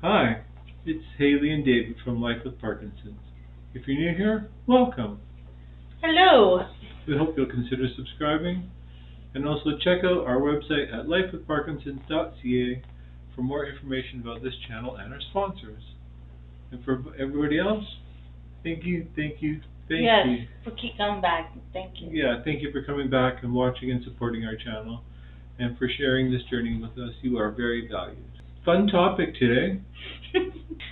Hi, it's Haley and David from Life with Parkinson's. If you're new here, welcome. Hello. We hope you'll consider subscribing and also check out our website at lifewithparkinsons.ca for more information about this channel and our sponsors. And for everybody else, thank you. Yes, for keep coming back. Thank you. Yeah, thank you for coming back and watching and supporting our channel and for sharing this journey with us. You are very valued. Fun topic today.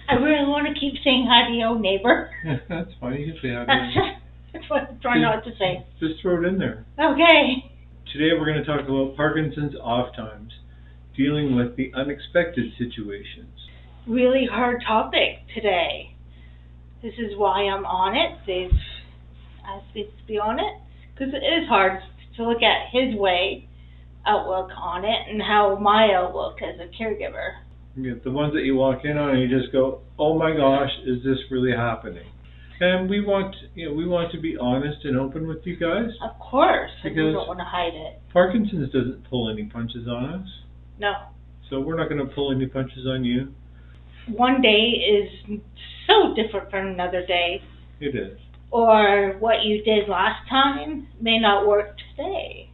I really want to keep saying hi to your neighbor. That's fine. You can say hi to That's what I'm trying not to say. Just throw it in there. Okay. Today we're going to talk about Parkinson's off times, dealing with the unexpected situations. Really hard topic today. This is why I'm on it. They've asked me to be on it because it is hard to look at his outlook on it and how my outlook as a caregiver. You get the ones that you walk in on and you just go, "Oh my gosh, is this really happening?" And we want to be honest and open with you guys. Of course, because we don't want to hide it. Parkinson's doesn't pull any punches on us. No. So we're not going to pull any punches on you. One day is so different from another day. It is. Or what you did last time may not work today.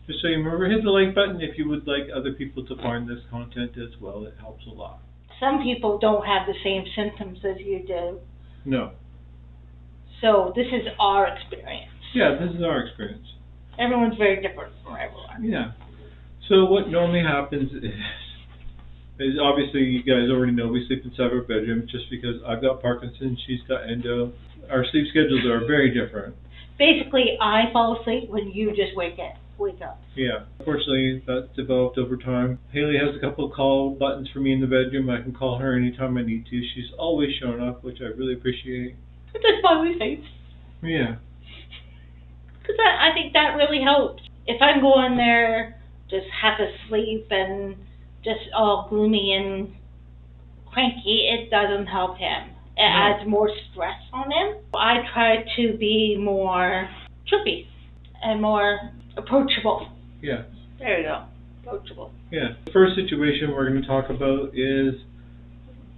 Just so you remember, hit the like button if you would like other people to find this content as well. It helps a lot. Some people don't have the same symptoms as you do. No. So this is our experience. Yeah, this is our experience. Everyone's very different from everyone. Yeah. So what normally happens is obviously you guys already know we sleep inside our bedroom just because I've got Parkinson's, she's got endo. Our sleep schedules are very different. Basically, I fall asleep when you just wake up. Yeah. Unfortunately, that's developed over time. Haley has a couple of call buttons for me in the bedroom. I can call her anytime I need to. She's always shown up, which I really appreciate. With a smiley face. Yeah. Because I think that really helps. If I'm going there just half asleep and just all gloomy and cranky, it doesn't help him. It adds more stress on him. I try to be more trippy and more approachable. Yeah. There you go. Approachable. Yeah. The first situation we're going to talk about is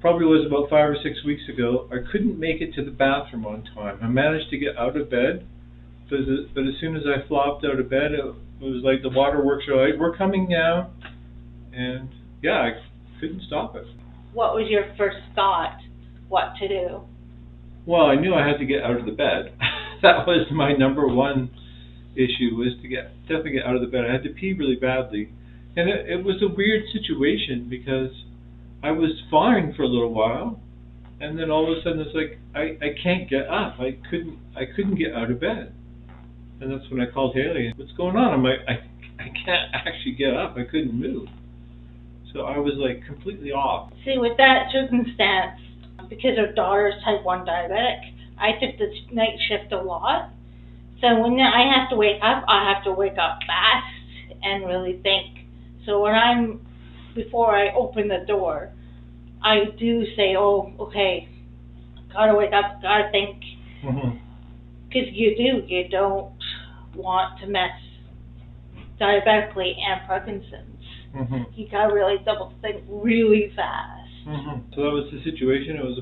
probably was about 5 or 6 weeks ago. I couldn't make it to the bathroom on time. I managed to get out of bed, but as soon as I flopped out of bed, it was like the waterworks are like, "We're coming now," and yeah, I couldn't stop it. What was your first thought? What to do? Well, I knew I had to get out of the bed. That was my number one issue, was to definitely get out of the bed. I had to pee really badly, and it was a weird situation because I was fine for a little while, and then all of a sudden it's like I can't get up. I couldn't get out of bed, and that's when I called Haley. "What's going on?" I'm like, I can't actually get up. I couldn't move, so I was like completely off. See, with that circumstance, because our daughter's type 1 diabetic, I took the night shift a lot. So when I have to wake up, I have to wake up fast and really think. So before I open the door, I do say, "Oh, okay, gotta wake up, gotta think." Because you don't want to mess diabetically and Parkinson's. You gotta really double think really fast. So that was the situation. It was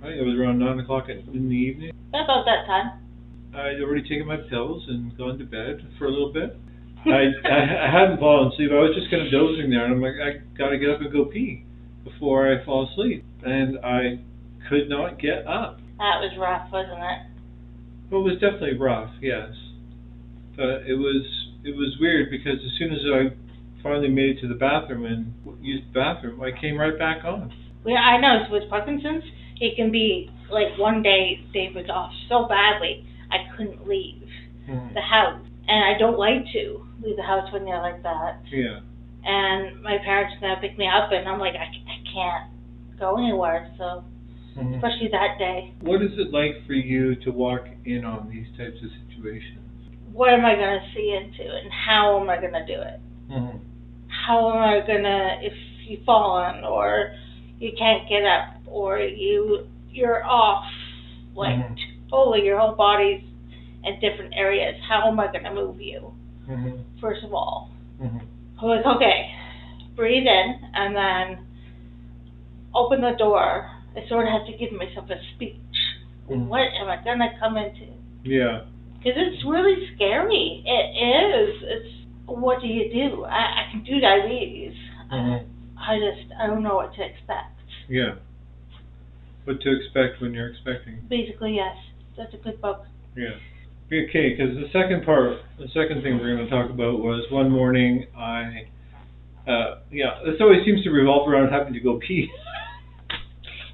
I think it was around 9 o'clock in the evening. About that time. I'd already taken my pills and gone to bed for a little bit. I hadn't fallen asleep. I was just kind of dozing there, and I'm like, I gotta get up and go pee before I fall asleep. And I could not get up. That was rough, wasn't it? Well, it was definitely rough, yes. But it was weird because as soon as I finally made it to the bathroom and used the bathroom, I came right back on. Yeah, I know. So with Parkinson's, it can be like one day Dave was off so badly I couldn't leave the house, and I don't like to leave the house when they're like that. Yeah. And my parents now pick me up, and I'm like, I can't go anywhere. So, especially that day. What is it like for you to walk in on these types of situations? What am I going to see into, and how am I going to do it? How am I going to, if you fallen, or you can't get up, or you're off, like totally your whole body's in different areas. How am I going to move you? First of all. I was like, okay, breathe in, and then open the door, I sort of have to give myself a speech. Mm. What am I going to come into? Yeah. Because it's really scary. It is. It's, what do you do? I can do diabetes. Mm-hmm. I don't know what to expect. Yeah. What to expect when you're expecting. Basically, yes. That's a good book. Yeah. Okay, because the second thing we're going to talk about was one morning this always seems to revolve around having to go pee.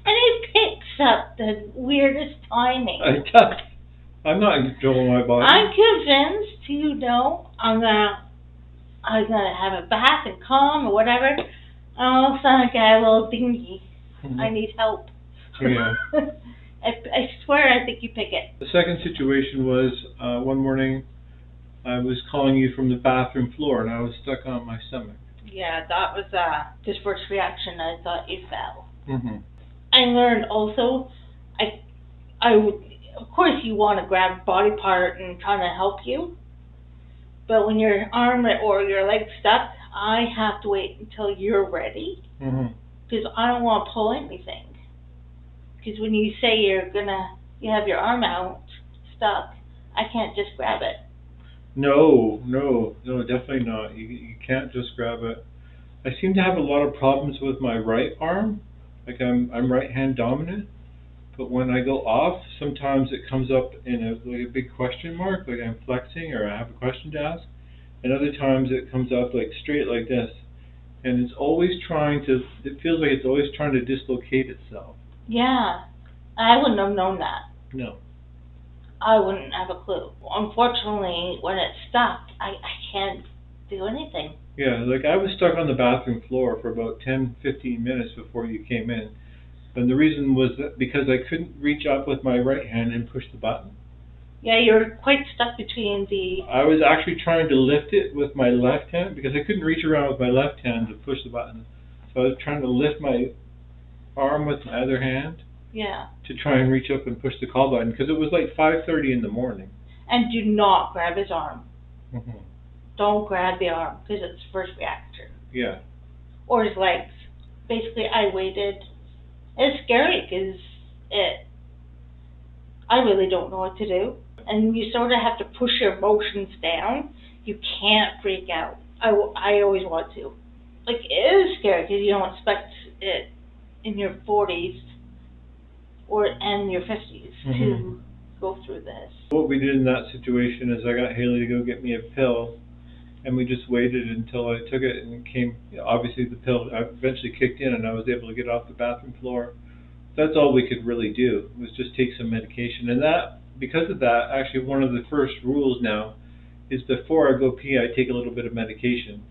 And it picks up the weirdest timing. I'm not in control of my body. I'm convinced, I'm gonna have a bath and calm or whateter, and all of a sudden I get a little dingy. Mm-hmm. I need help. Yeah. I swear I think you pick it. The second situation was one morning I was calling you from the bathroom floor and I was stuck on my stomach. Yeah, that was his first reaction. I thought you fell. Mm-hmm. I learned also, I would, of course you want to grab a body part and try to help you, but when your arm or your leg stuck, I have to wait until you're ready, because I don't want to pull anything. Because when you say you have your arm out, stuck, I can't just grab it. No, definitely not. You can't just grab it. I seem to have a lot of problems with my right arm. Like I'm right hand dominant, but when I go off, sometimes it comes up in a big question mark, like I'm flexing or I have a question to ask, and other times it comes up like straight like this, and it feels like it's always trying to dislocate itself. Yeah, I wouldn't have known that. No. I wouldn't have a clue. Unfortunately, when it's stuck, I can't do anything. Yeah, like I was stuck on the bathroom floor for about 10-15 minutes before you came in. And the reason was that because I couldn't reach up with my right hand and push the button. Yeah, you're quite stuck between the... I was actually trying to lift it with my left hand because I couldn't reach around with my left hand to push the button. So I was trying to lift my arm with my other hand. Yeah. To try and reach up and push the call button because it was like 5:30 in the morning. And do not grab his arm. Mm-hmm. Don't grab the arm because it's first reaction. Yeah. Or his legs. Basically, I waited. It's scary because I really don't know what to do. And you sort of have to push your emotions down. You can't freak out. I always want to. Like, it is scary because you don't expect it in your 40s and your 50s to go through this. What we did in that situation is I got Haley to go get me a pill, and we just waited until I took it, and it came. Obviously, the pill eventually kicked in, and I was able to get off the bathroom floor. That's all we could really do was just take some medication, and because of that, actually one of the first rules now is before I go pee, I take a little bit of medication,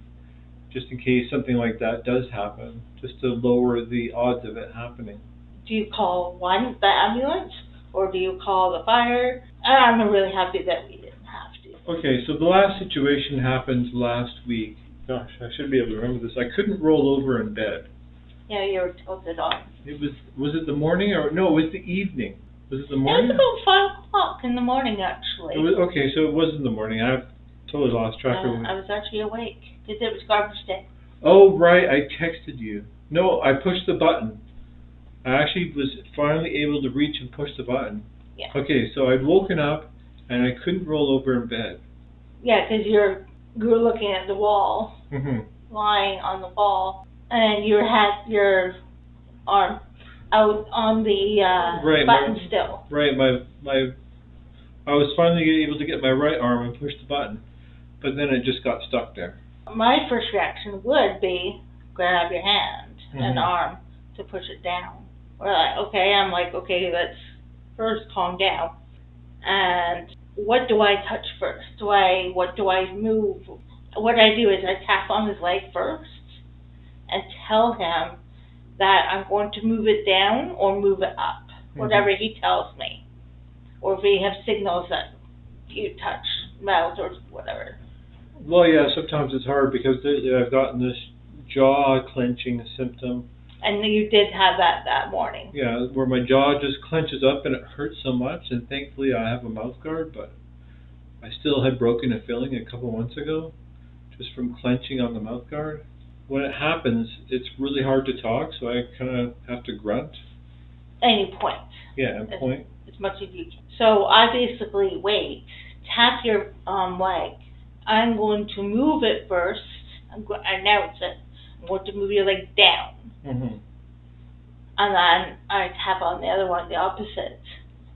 just in case something like that does happen, just to lower the odds of it happening. Do you call the ambulance, or do you call the fire? I'm really happy that we didn't have to. Okay, so the last situation happened last week. Gosh, I should be able to remember this. I couldn't roll over in bed. Yeah, you were tilted on. Was it the morning or no? It was the evening. Was it the morning? It was about 5 o'clock in the morning, actually. Okay, so it was in the morning. I've totally lost track of it. I was actually awake because it was garbage day. Oh right, I texted you. No, I pushed the button. I actually was finally able to reach and push the button. Yeah. Okay, so I'd woken up and I couldn't roll over in bed. Yeah, because you're looking at the wall, lying on the wall, and you had your arm out on the button still. Right, I was finally able to get my right arm and push the button, but then it just got stuck there. My first reaction would be grab your hand and arm to push it down. I'm like, okay, let's first calm down. And what do I touch first? What do I move? What I do is I tap on his leg first and tell him that I'm going to move it down or move it up, whatever he tells me. Or if we have signals that you touch mouth or whatever. Well, yeah, sometimes it's hard because I've gotten this jaw clenching symptom. And you did have that morning. Yeah, where my jaw just clenches up and it hurts so much, and thankfully I have a mouth guard, but I still had broken a filling a couple months ago just from clenching on the mouth guard. when it happens, it's really hard to talk, so I kind of have to grunt. And you point. Yeah, and point. As much as you can. So I basically wait, tap your leg. I'm going to move it first. Announce it. I'm going to move your leg down. Mm-hmm. And then I tap on the other one, the opposite.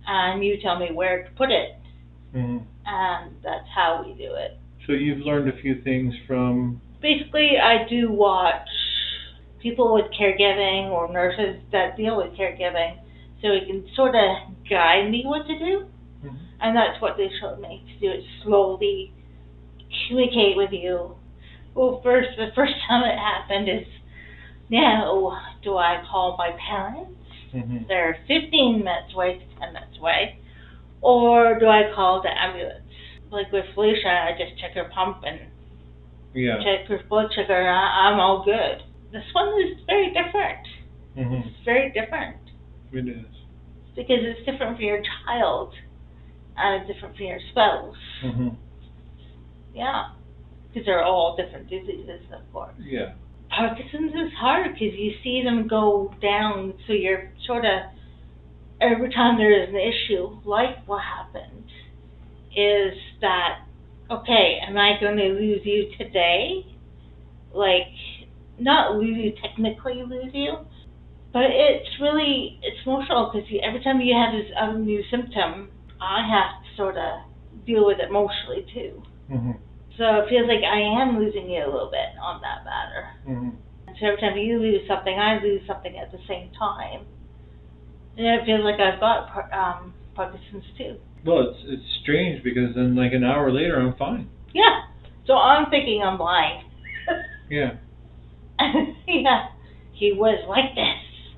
And you tell me where to put it. Mm-hmm. And that's how we do it. So you've learned a few things from... Basically, I do watch people with caregiving or nurses that deal with caregiving, so it can sort of guide me what to do. Mm-hmm. And that's what they showed me, to do it slowly, communicate with you. Well, the first time it happened is, now, do I call my parents? Mm-hmm. They're 15 minutes away to 10 minutes away. Or do I call the ambulance? Like with Felicia, I just check her pump and check her blood sugar. I'm all good. This one is very different. Mm-hmm. It's very different. It is. Because it's different for your child and it's different for your spouse. Mm-hmm. Yeah. Because they're all different diseases, of course. Yeah. Parkinson's is hard because you see them go down, so you're sort of, every time there is an issue, like what happened, is that, okay, am I going to lose you today? Like, not lose you, technically lose you, but it's emotional because every time you have this new symptom, I have to sort of deal with it emotionally too. Mm-hmm. So it feels like I am losing you a little bit on that matter. Mm-hmm. And so every time you lose something, I lose something at the same time. And it feels like I've got Parkinson's too. Well, it's strange because then like an hour later I'm fine. Yeah. So I'm thinking I'm blind. Yeah. Yeah. He was like this.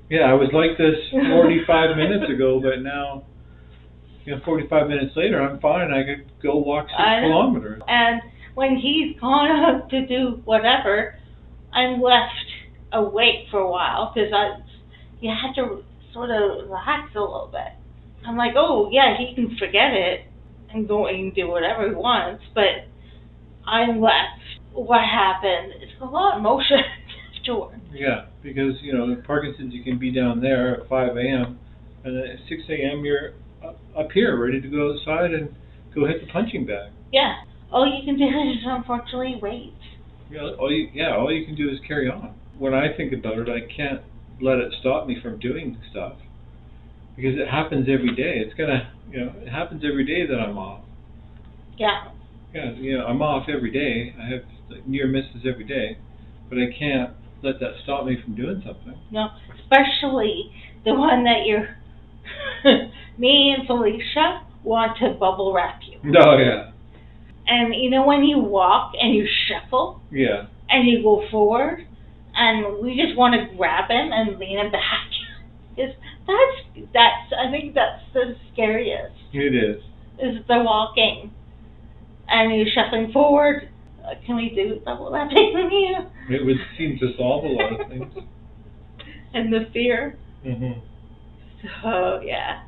Yeah, I was like this 45 minutes ago, but now, 45 minutes later I'm fine. I could go walk 6 kilometers. And when he's gone up to do whatever, I'm left awake for a while because you have to sort of relax a little bit. I'm like, oh yeah, he can forget it and go and do whatever he wants, but I'm left. What happened? It's a lot of emotion afterwards. Yeah, because in Parkinson's you can be down there at 5 a.m. and then at 6 a.m. you're up here ready to go outside and go hit the punching bag. Yeah. All you can do is unfortunately wait. All you can do is carry on. When I think about it, I can't let it stop me from doing stuff because it happens every day. It happens every day that I'm off. Yeah. Yeah, I'm off every day. I have near misses every day, but I can't let that stop me from doing something. No, especially the one that me and Felicia want to bubble wrap you. Oh yeah. And when you walk and you shuffle. Yeah. And you go forward, and we just want to grab him and lean him back. I think that's the scariest. It is. Is the walking, and you shuffling forward. Can we do double wrapping you? It would seem to solve a lot of things. And the fear. Mhm. So yeah.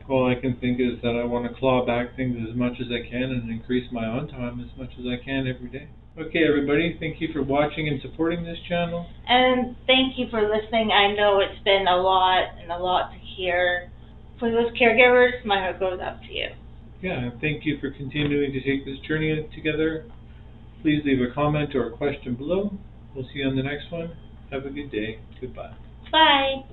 All I can think is that I want to claw back things as much as I can and increase my on time as much as I can every day. Okay, everybody, thank you for watching and supporting this channel. And thank you for listening. I know it's been a lot to hear. For those caregivers, my heart goes out to you. Yeah, and thank you for continuing to take this journey together. Please leave a comment or a question below. We'll see you on the next one. Have a good day. Goodbye. Bye.